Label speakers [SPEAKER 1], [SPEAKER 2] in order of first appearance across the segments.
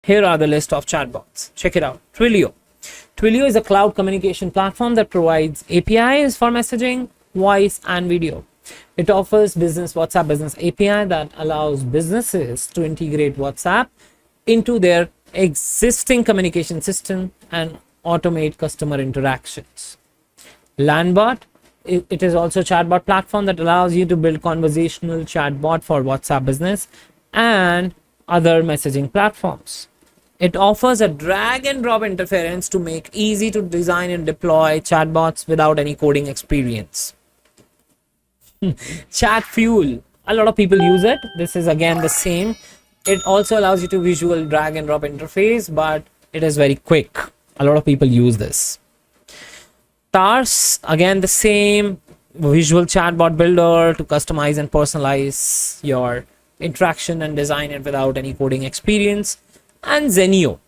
[SPEAKER 1] Here are the list of chatbots. Check it out. Twilio. Twilio is a cloud communication platform that provides APIs for messaging, voice, and video. It offers WhatsApp Business API that allows businesses to integrate WhatsApp into their existing communication system and automate customer interactions. Landbot, it is also a chatbot platform that allows you to build conversational chatbot for WhatsApp Business and other messaging platforms. It offers a drag and drop interface to make easy to design and deploy chatbots without any coding experience. Chat Fuel, a lot of people use it. This is again the same. It also allows you to visual drag and drop interface, but it is very quick. A lot of people use this. Tars, again the same, visual chatbot builder to customize and personalize your interaction and design it without any coding experience. And Zenio.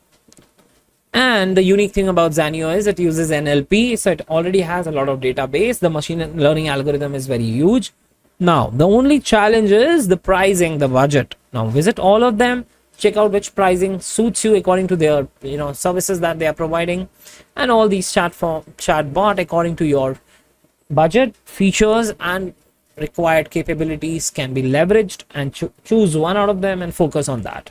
[SPEAKER 1] And the unique thing about Zenio is it uses NLP, so it already has a lot of database. The machine learning algorithm is very huge. Now, the only challenge is the pricing, the budget. Now, visit all of them, check out which pricing suits you according to their services that they are providing, and all these chatbot according to your budget, features, and required capabilities can be leveraged, and choose one out of them and focus on that.